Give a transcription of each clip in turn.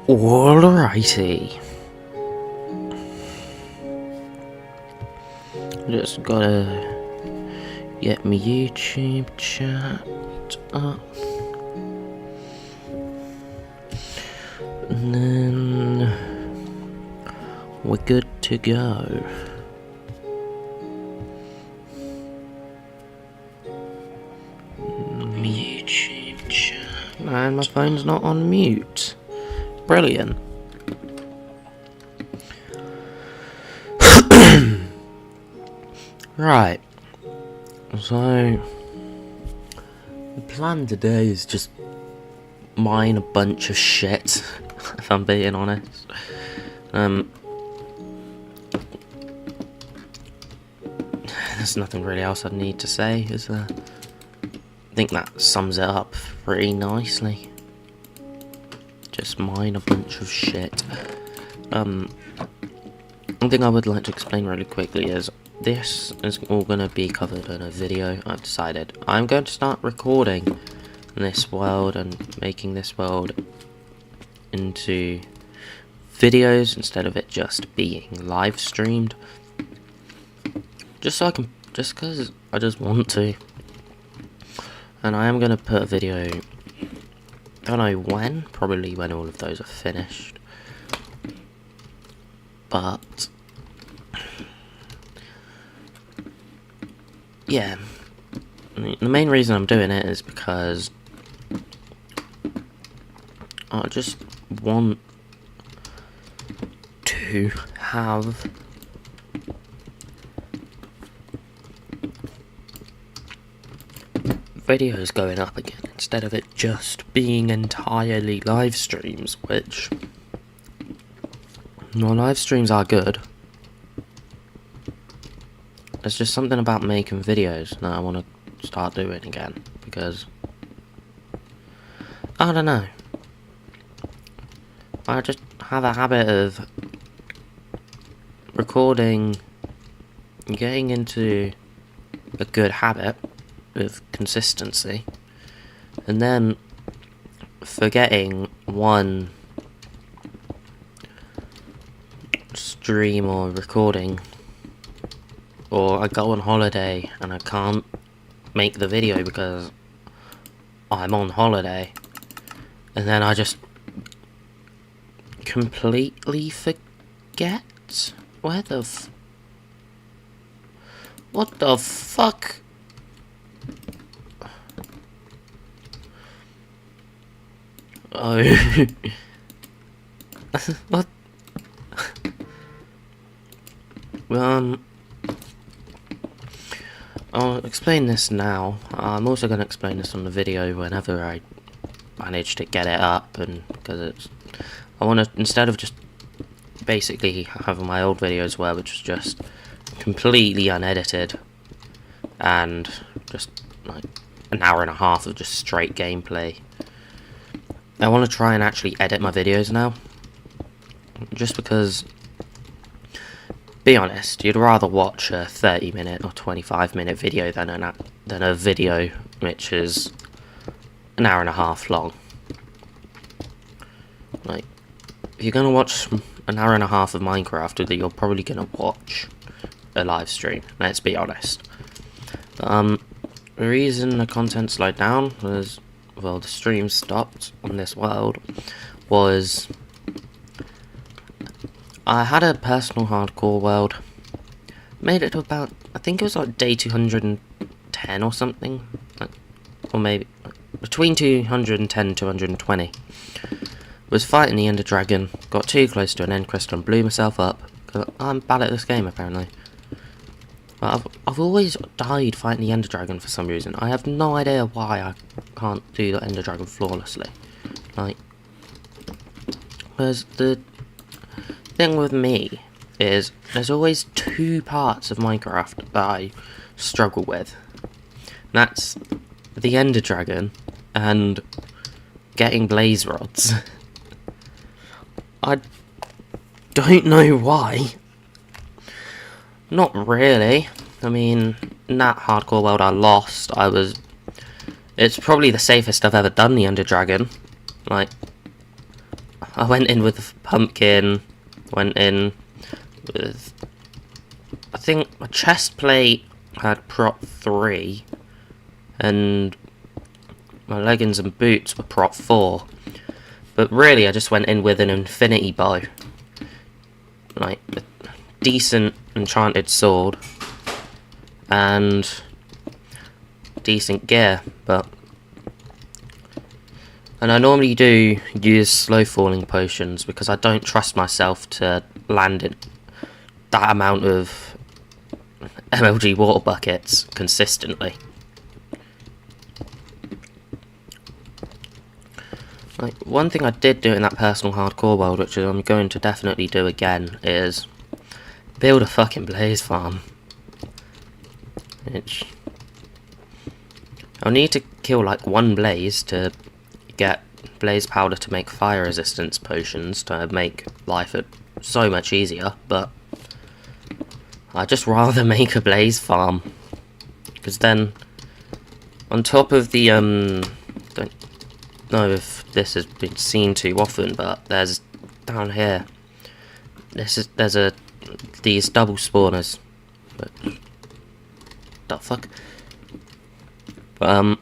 Alrighty. Just gotta get my YouTube chat up. And then we're good to go. YouTube chat. And my phone's not on mute. Brilliant. Right. So the plan today is just mine a bunch of shit, if I'm being honest. There's nothing really else I need to say, is there? I think that sums it up pretty nicely. Just mine a bunch of shit. One thing I would like to explain really quickly is this is all going to be covered in a video. I've decided I'm going to start recording this world and making this world into videos instead of it just being live streamed. Just because I just want to. And I am going to put a video, don't know when, probably when all of those are finished. But yeah, the main reason I'm doing it is because I just want to have videos going up again instead of it just being entirely live streams, which, well, live streams are good. There's just something about making videos that I want to start doing again, because I don't know, I just have a habit of recording, getting into a good habit with consistency, and then forgetting one stream or recording, or I go on holiday and I can't make the video because I'm on holiday, and then I just completely forget where the what the fuck? Oh, what? I'll explain this now. I'm also going to explain this on the video whenever I manage to get it up, and because it's, I want to, instead of just basically having my old videos where which was just completely unedited and just like an hour and a half of just straight gameplay, I want to try and actually edit my videos now, just because, be honest, you'd rather watch a 30-minute or 25-minute video than a video which is an hour and a half long. Like, if you're going to watch an hour and a half of Minecraft, you're probably going to watch a live stream, let's be honest. The reason the content slowed down was, well, the stream stopped on this world, was I had a personal hardcore world, made it to about, I think it was like day 210 or something, like, or maybe between 210 and 220. Was fighting the Ender Dragon, got too close to an end crystal and blew myself up, because I'm bad at this game apparently. But I've always died fighting the Ender Dragon for some reason. I have no idea why I can't do the Ender Dragon flawlessly. Like, because the thing with me is there's always two parts of Minecraft that I struggle with. And that's the Ender Dragon and getting blaze rods. I don't know why. Not really. I mean, in that hardcore world I lost, it's probably the safest I've ever done the Ender Dragon. Like, I went in with a pumpkin, went in with, I think my chest plate had prop 3, and my leggings and boots were prop 4. But really I just went in with an infinity bow. Like, a decent enchanted sword, and decent gear, and I normally do use slow falling potions because I don't trust myself to land in that amount of MLG water buckets consistently. Like, one thing I did do in that personal hardcore world, which I'm going to definitely do again, is build a fucking blaze farm. Which I'll need to kill like 1 blaze to get blaze powder to make fire resistance potions to make life so much easier, but I'd just rather make a blaze farm, because then on top of the don't know if this has been seen too often, but there's down here there's these double spawners, but the fuck. But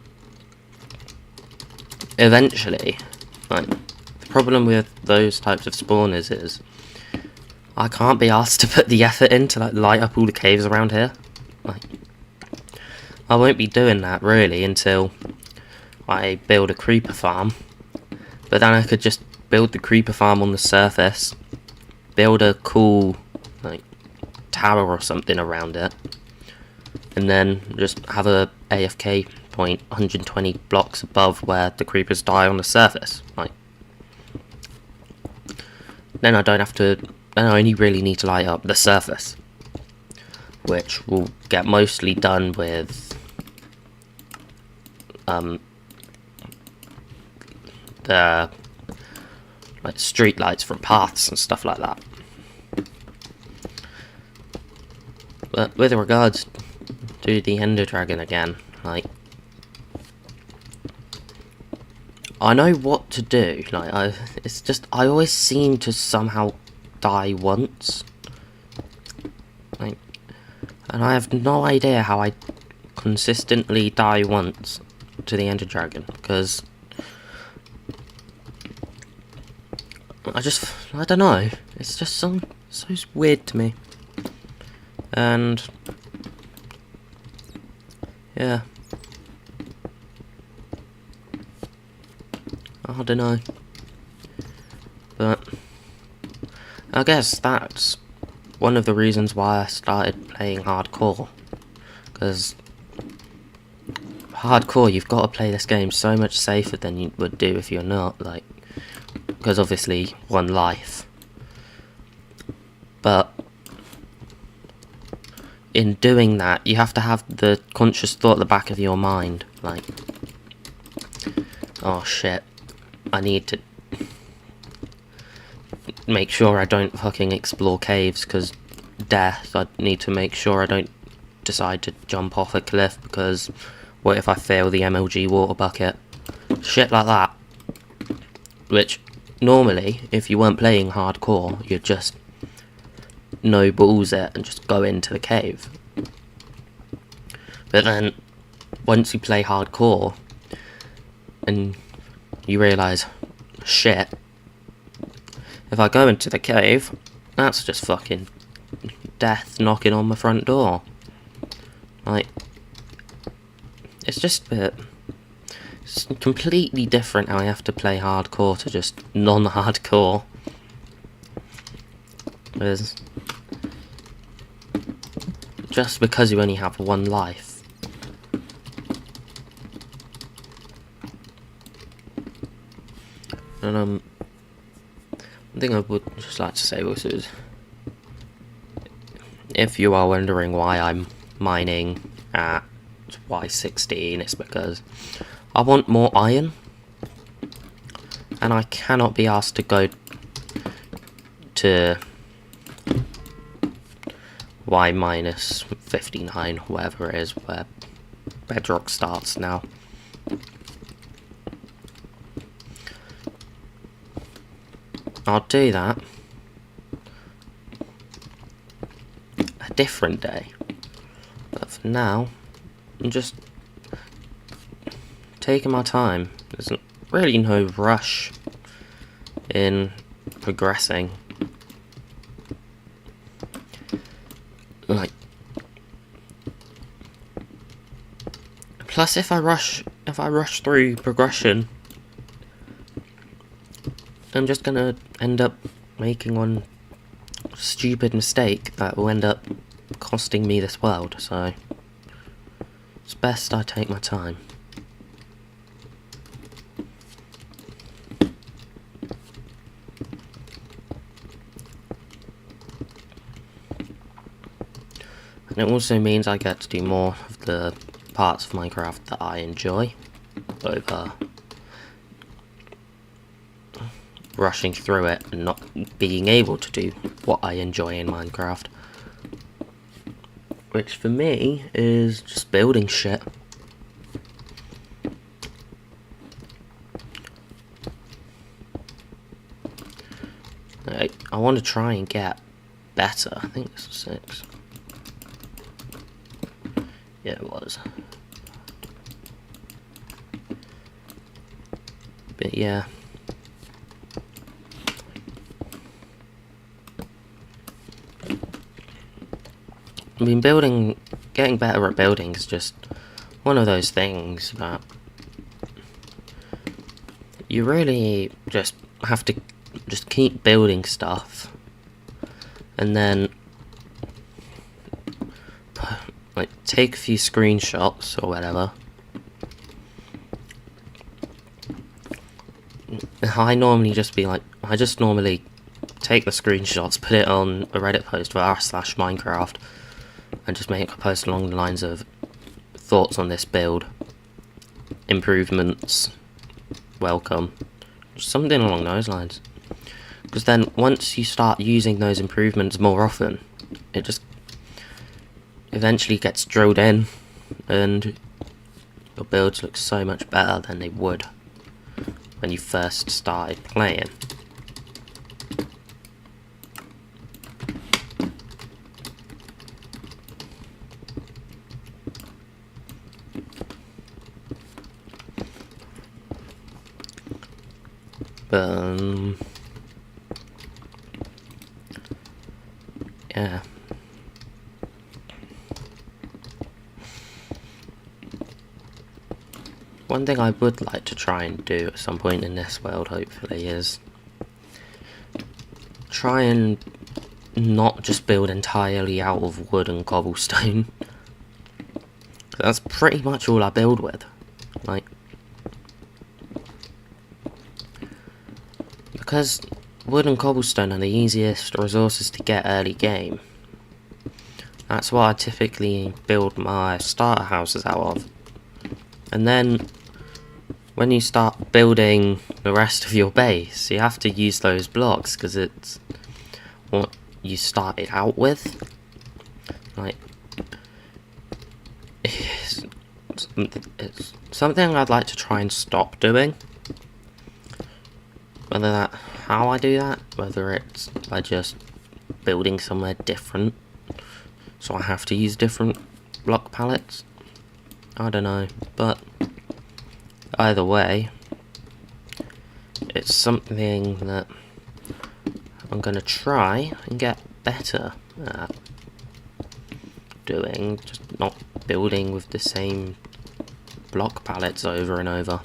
eventually, like, the problem with those types of spawners is I can't be asked to put the effort in to like light up all the caves around here. Like, I won't be doing that really until I build a creeper farm. But then I could just build the creeper farm on the surface, build a cool like tower or something around it, and then just have a AFK point 120 blocks above where the creepers die on the surface. Like, then I don't have to. Then I only really need to light up the surface, which will get mostly done with the like street lights from paths and stuff like that. But with regards to the Ender Dragon again, like, I know what to do. Like, it's just I always seem to somehow die once. Like, and I have no idea how I consistently die once to the Ender Dragon, because I don't know. It's just so weird to me. And yeah, I don't know. But I guess that's one of the reasons why I started playing hardcore. Because hardcore, you've got to play this game so much safer than you would do if you're not, like, because obviously 1 life. But in doing that, you have to have the conscious thought at the back of your mind, like, oh shit, I need to make sure I don't fucking explore caves, because death, I need to make sure I don't decide to jump off a cliff, because what if I fail the MLG water bucket? Shit like that. Which, normally, if you weren't playing hardcore, you'd just no balls it and just go into the cave. But then, once you play hardcore, and you realise, shit, if I go into the cave, that's just fucking death knocking on my front door. Like, it's just a bit, it's completely different how I have to play hardcore to just non-hardcore. Because just because you only have 1 life. And one thing I would just like to say was, if you are wondering why I'm mining at Y16, it's because I want more iron, and I cannot be asked to go to Y minus 59, whatever it is, where bedrock starts now. I'll do that a different day. But for now, I'm just taking my time. There's really no rush in progressing. Like, plus if I rush through progression, I'm just gonna end up making one stupid mistake that will end up costing me this world, so it's best I take my time. And it also means I get to do more of the parts of Minecraft that I enjoy over rushing through it and not being able to do what I enjoy in Minecraft. Which for me is just building shit. I want to try and get better. I think this was 6. Yeah, it was. But yeah. I mean, getting better at building is just one of those things that you really just have to just keep building stuff, and then like take a few screenshots or whatever. I just normally take the screenshots, put it on a Reddit post for r/Minecraft, and just make a post along the lines of thoughts on this build, improvements, welcome, something along those lines. Because then once you start using those improvements more often, it just eventually gets drilled in, and your builds look so much better than they would when you first started playing. Yeah. One thing I would like to try and do at some point in this world, hopefully, is try and not just build entirely out of wood and cobblestone. That's pretty much all I build with. Like, because wood and cobblestone are the easiest resources to get early game, that's what I typically build my starter houses out of. And then when you start building the rest of your base, you have to use those blocks because it's what you started out with. Like, it's something I'd like to try and stop doing. How I do that, whether it's by just building somewhere different, so I have to use different block palettes, I don't know, but either way, it's something that I'm going to try and get better at doing, just not building with the same block palettes over and over.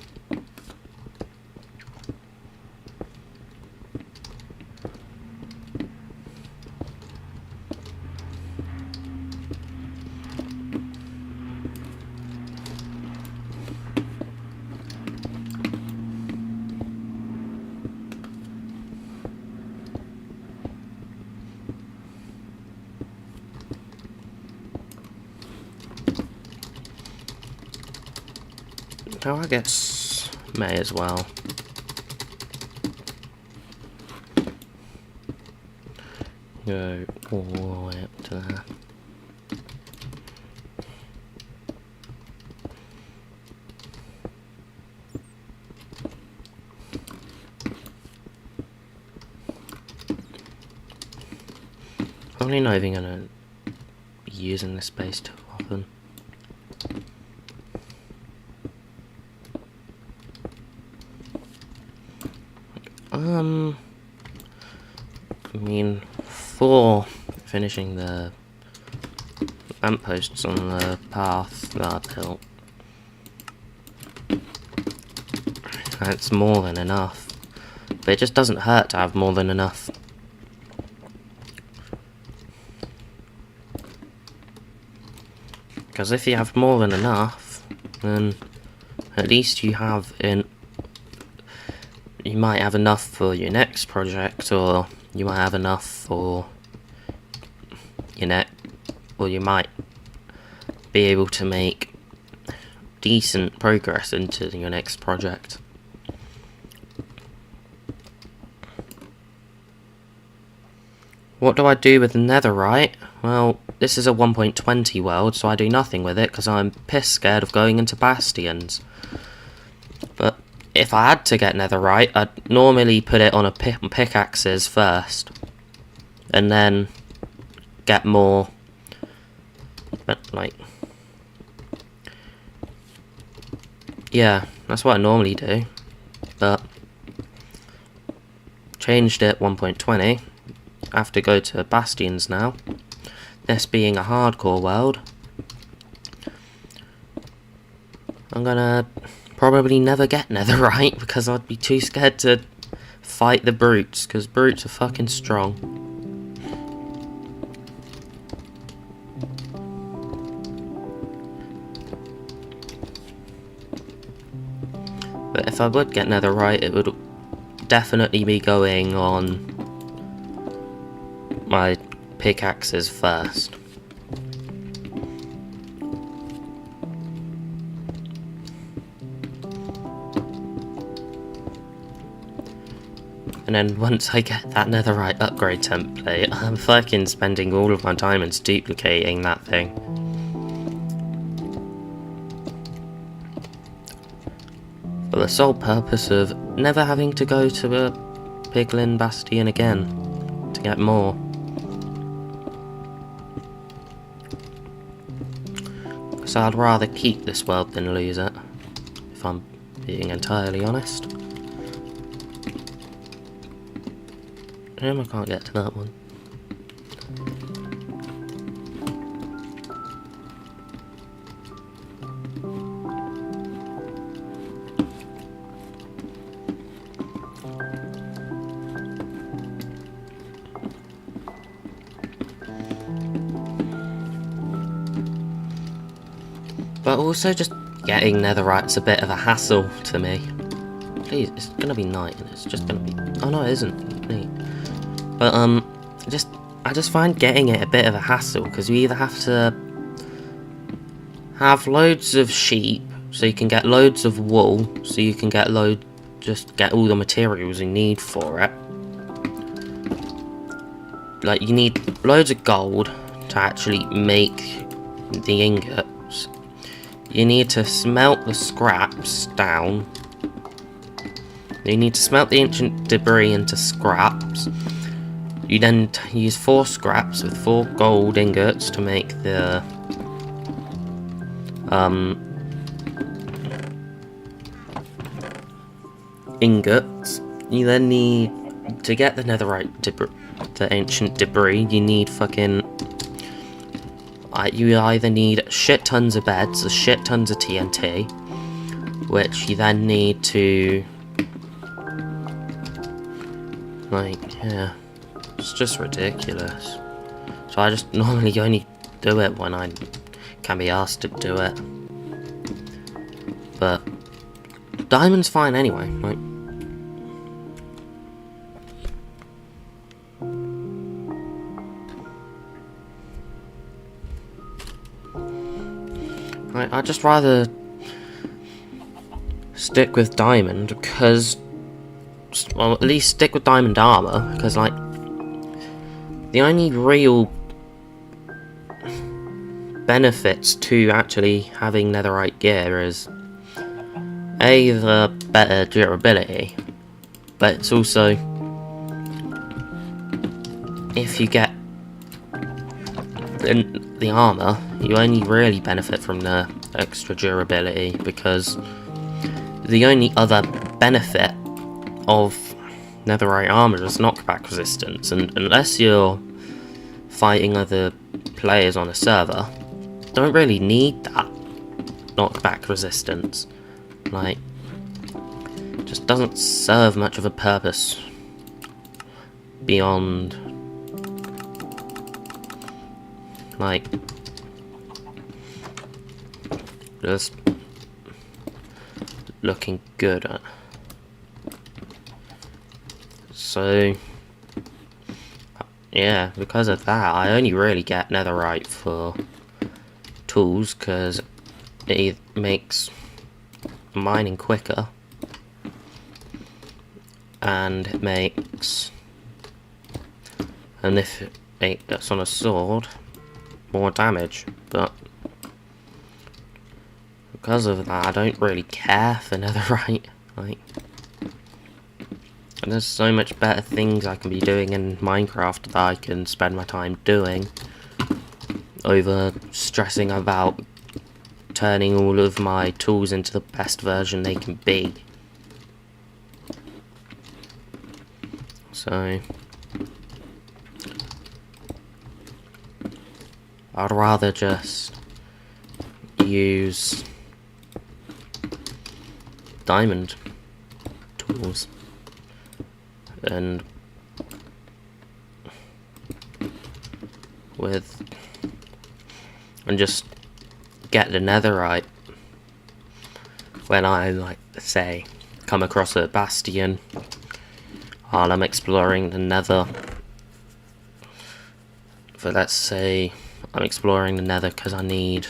Oh, I guess may as well. Go all the way up to there. Probably not even gonna be using this space too often. I mean, for finishing the lampposts on the path that I built, that's more than enough. But it just doesn't hurt to have more than enough. Because if you have more than enough, then at least you have you might have enough for your next project, or you might have enough for your or you might be able to make decent progress into your next project. What do I do with the netherite? Well, this is a 1.20 world, so I do nothing with it because I'm piss scared of going into bastions. But if I had to get netherite, I'd normally put it on a pickaxes first, and then get more. But like, yeah, that's what I normally do. But changed it 1.20. I have to go to bastions now. This being a hardcore world, I'm gonna probably never get netherite because I'd be too scared to fight the brutes, because brutes are fucking strong. But if I would get netherite, it would definitely be going on my pickaxes first. And then once I get that netherite upgrade template, I'm fucking spending all of my diamonds duplicating that thing. For the sole purpose of never having to go to a piglin bastion again to get more. So I'd rather keep this world than lose it, if I'm being entirely honest. I can't get to that one. But also just getting netherite's a bit of a hassle to me. Please, it's gonna be night and it's just gonna be... Oh no, it isn't. Neat. But I just find getting it a bit of a hassle, because you either have to have loads of sheep, so you can get loads of wool, so you can get just get all the materials you need for it. Like, you need loads of gold to actually make the ingots. You need to smelt the scraps down. You need to smelt the ancient debris into scraps. You then use 4 scraps with 4 gold ingots to make the ingots. You then need to get the netherite debris, the ancient debris. You need fucking you either need shit tons of beds or shit tons of TNT, which you then need to, like, yeah. It's just ridiculous. So I just normally only do it when I can be asked to do it. But diamond's fine anyway. Like, I'd just rather stick with diamond because, well, at least stick with diamond armor, because like the only real benefits to actually having netherite gear is A, the better durability, but it's also, if you get in the armor, you only really benefit from the extra durability, because the only other benefit of netherite armor is knockback resistance, and unless you're fighting other players on a server, don't really need that knockback resistance. Like, just doesn't serve much of a purpose beyond, like, just looking good at. So yeah, because of that, I only really get netherite for tools, because it makes mining quicker, and it makes, and if it gets on a sword, more damage. But because of that, I don't really care for netherite. Like, and there's so much better things I can be doing in Minecraft that I can spend my time doing over stressing about turning all of my tools into the best version they can be. So I'd rather just use diamond tools and just get the netherite when I, like, say, come across a bastion while I'm exploring the nether. For, let's say, I'm exploring the nether because I need,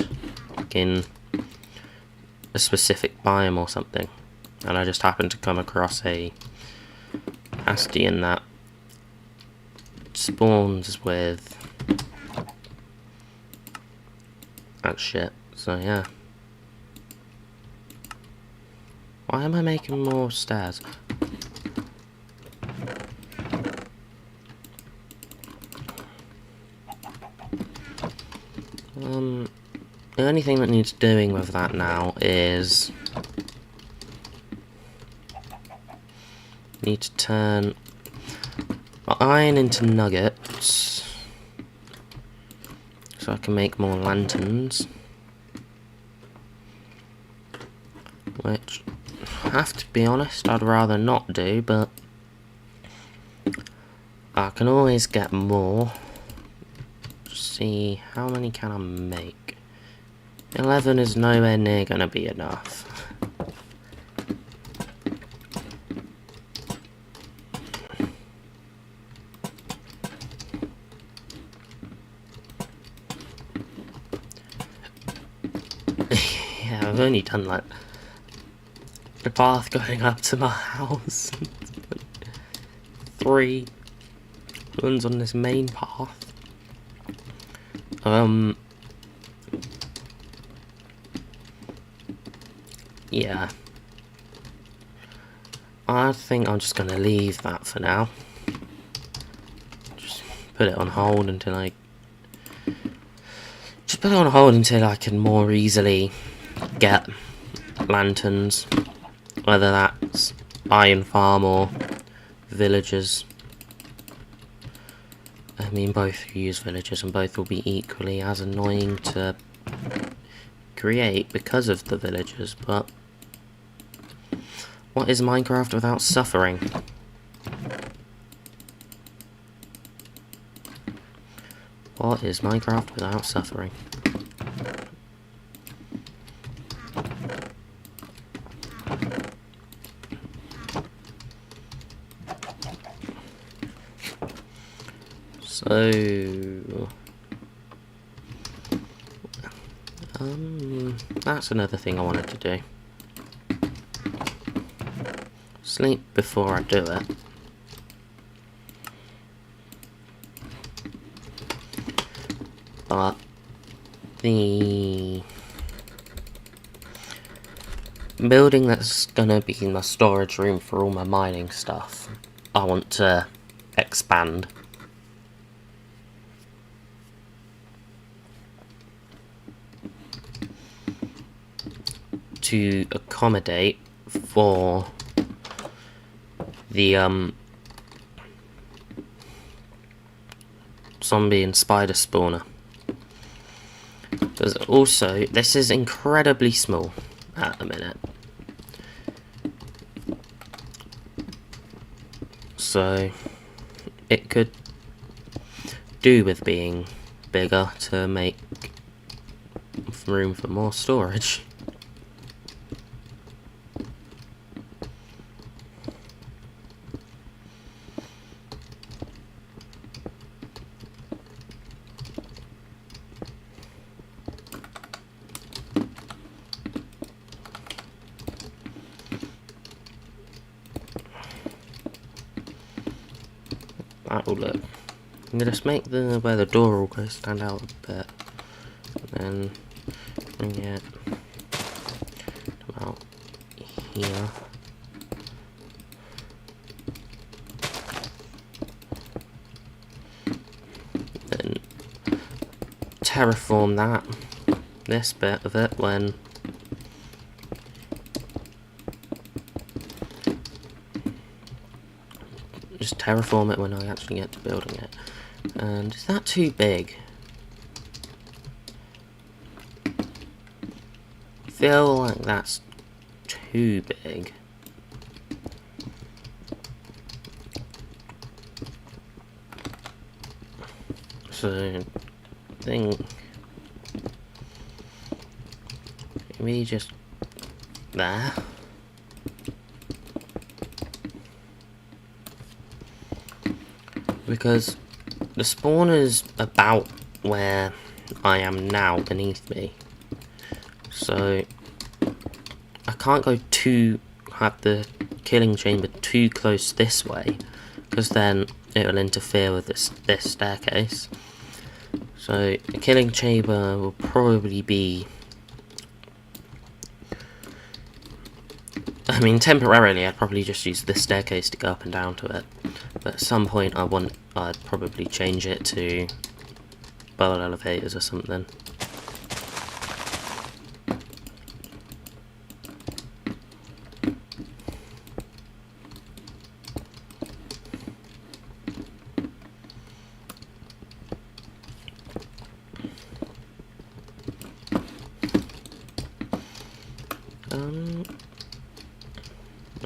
like, in a specific biome or something, and I just happen to come across a bastion that spawns with that shit. So yeah. Why am I making more stairs? The only thing that needs doing with that now is need to turn my iron into nuggets so I can make more lanterns, which, I have to be honest, I'd rather not do, but I can always get more. See, how many can I make? 11 is nowhere near gonna be enough. Yeah, I've only done, like, the path going up to my house. 3 ones on this main path. Yeah. I think I'm just gonna leave that for now. Just put it on hold until I... Just put it on hold until I can more easily get lanterns. Whether that's iron farm or villagers. I mean, both use villagers and both will be equally as annoying to create because of the villagers, but what is Minecraft without suffering? What is Minecraft without suffering? So, that's another thing I wanted to do. Sleep before I do it. But the building that's gonna be my storage room for all my mining stuff, I want to expand. to accommodate for the zombie and spider spawner. Because also, this is incredibly small at the minute. So, it could do with being bigger to make room for more storage. That will look. I'm gonna just make the where the door will go stand out a bit, and then bring it about here. Then terraform this bit of it when just terraform it when I actually get to building it. And is that too big? I feel like that's too big. So I think maybe just there. Because the spawner's about where I am now beneath me. So I can't go have the killing chamber too close this way, because then it will interfere with this staircase. So the killing chamber will probably be, I mean, temporarily I'd probably just use this staircase to go up and down to it. But at some point I'd probably change it to bubble elevators or something.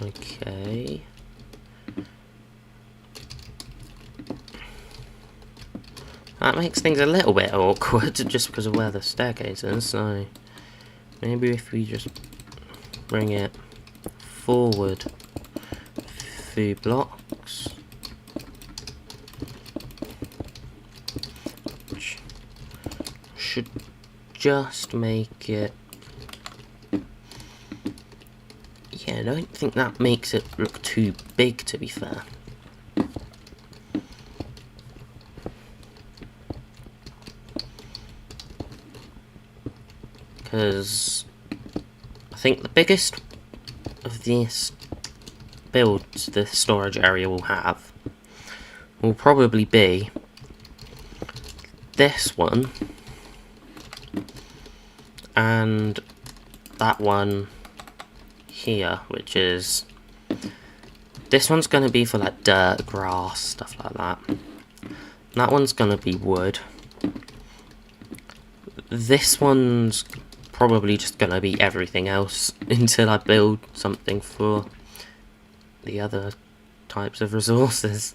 Okay. That makes things a little bit awkward just because of where the staircase is, so maybe if we just bring it forward a few blocks, which should just make it, yeah, I don't think that makes it look too big, to be fair. Because I think the biggest of these builds the storage area will have will probably be this one and that one here, which is, this one's going to be for like dirt, grass, stuff like that. That one's going to be wood. This one's probably just going to be everything else until I build something for the other types of resources.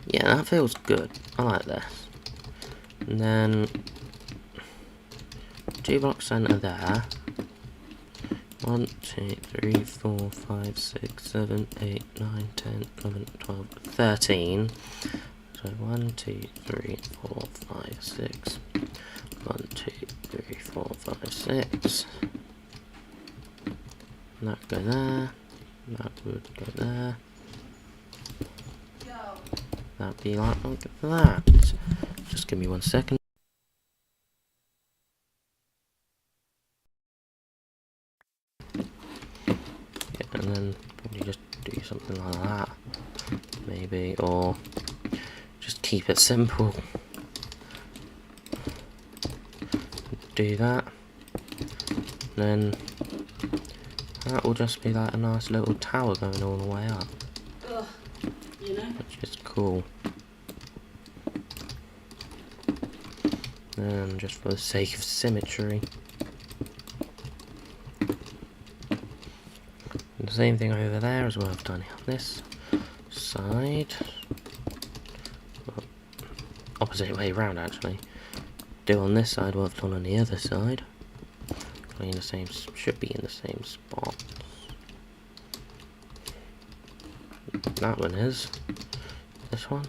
Yeah, that feels good. I like this. And then 2 block center there. 1, 2, 3, 4, 5, 6, 7, 8, 9, 10, 11, 12, 13. So 1, 2, 3, 4, 5, 6. 1, 2, 3, 4, 5, 6. That would go there. That would go there. That'd be like that. Just give me 1 second. Yeah, and then probably just do something like that. Maybe, or just keep it simple. Do that. Then that will just be like a nice little tower going all the way up. Ugh, you know? Which is cool. And just for the sake of symmetry. And the same thing over there as well I've done on this side. Well, opposite way round actually. Do on this side what I've done on the other side. In the same, should be in the same spot. That one is. This one?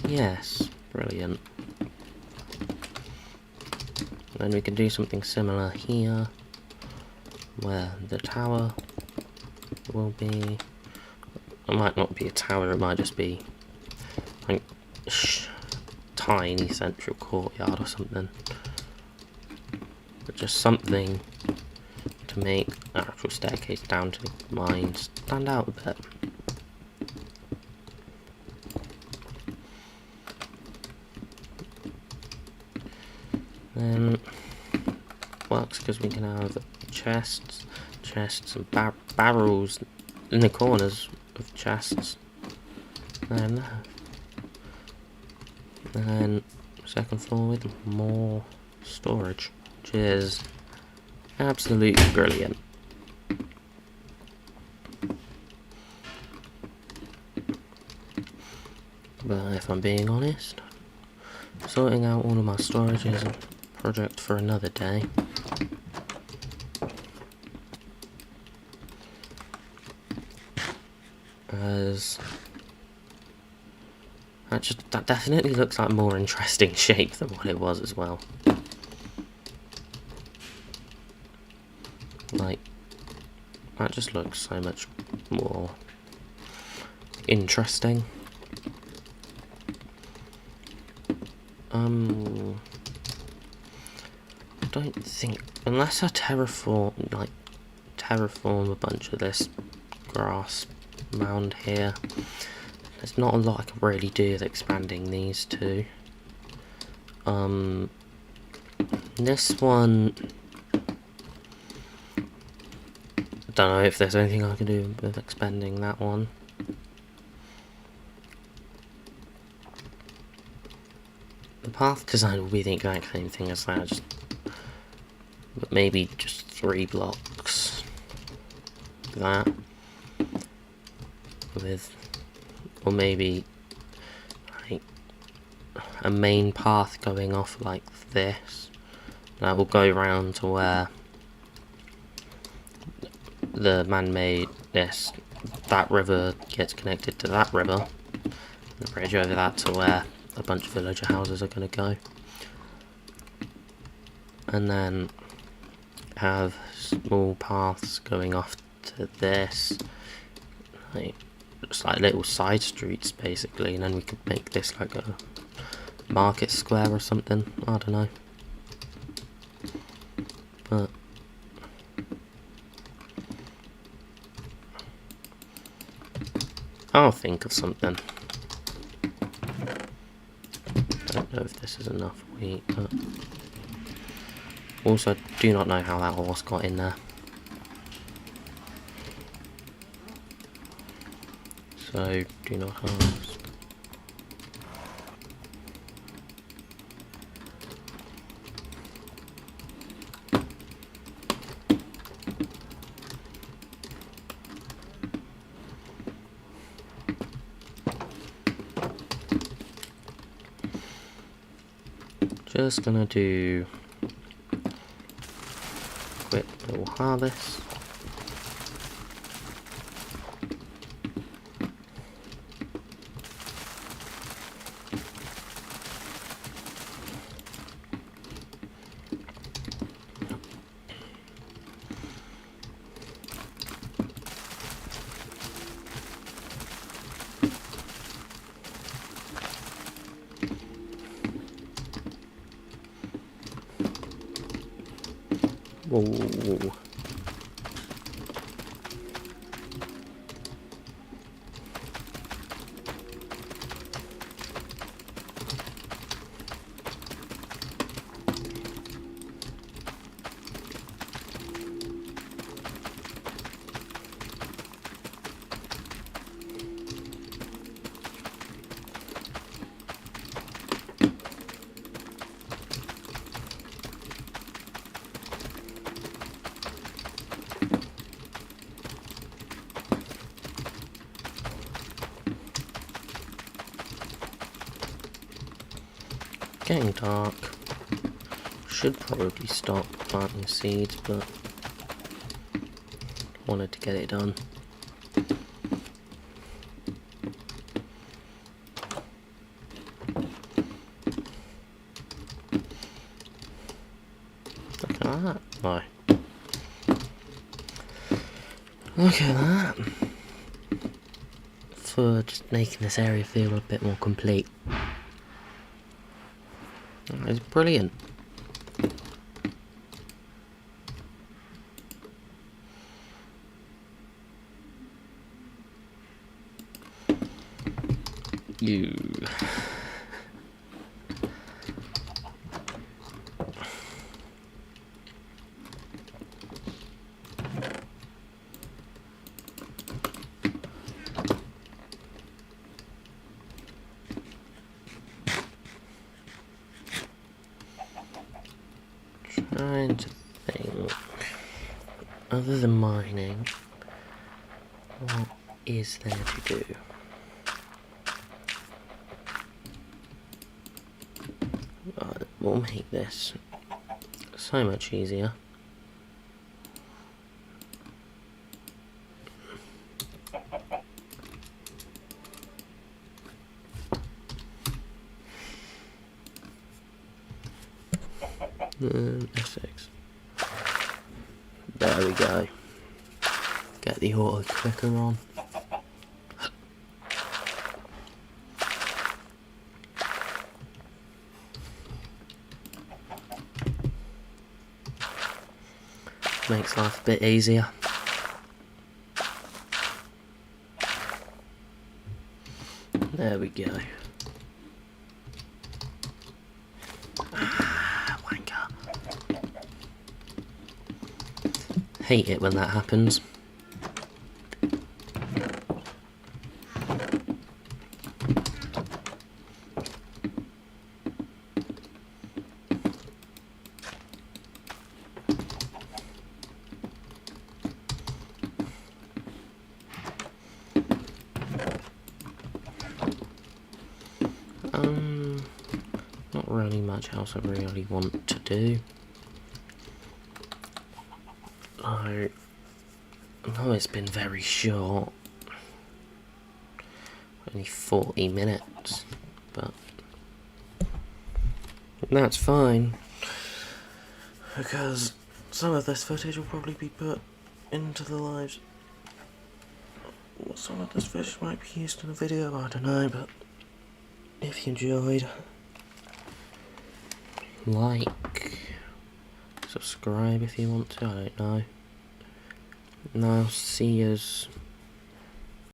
Yes, brilliant. Then we can do something similar here, where the tower will be. It might not be a tower, it might just be like tiny central courtyard or something. But just something to make the actual staircase down to the mine stand out a bit. Then works because we can have chests and barrels in the corners of chests. And then second floor with more storage, which is absolutely brilliant. But if I'm being honest, sorting out all of my storage is a project for another day. As that definitely looks like a more interesting shape than what it was as well. Like, that just looks so much more interesting. I don't think, unless I terraform a bunch of this grass mound here, there's not a lot I can really do with expanding these two. This one, I don't know if there's anything I can do with expanding that one. The path design will be the exact same thing as that, but maybe just 3 blocks. That with, or maybe like a main path going off like this. That will go round to where the man-made that river gets connected to that river. The bridge over that to where a bunch of villager houses are going to go. And then have small paths going off to this, like just like little side streets basically, and then we could make this like a market square or something, I don't know. But I'll think of something. I don't know if this is enough wheat, but also do not know how that horse got in there. So do not ask. Just gonna do a quick little harvest. Whoa. getting dark. Should probably stop planting seeds, but wanted to get it done. Look at that. No. Look at that. For just making this area feel a bit more complete. It's brilliant. You. Trying to think. Other than mining, what is there to do? We'll make this so much easier. F6. There we go. Get the auto clicker on. Makes life a bit easier. There we go. Wanker. Hate it when that happens. Not really much else I really want to do. I know it's been very short, only 40 minutes, but that's fine, because some of this footage will probably be put into the lives. Some of this footage might be used in a video, I don't know, but if you enjoyed, like, subscribe if you want to, I don't know. And I'll see yous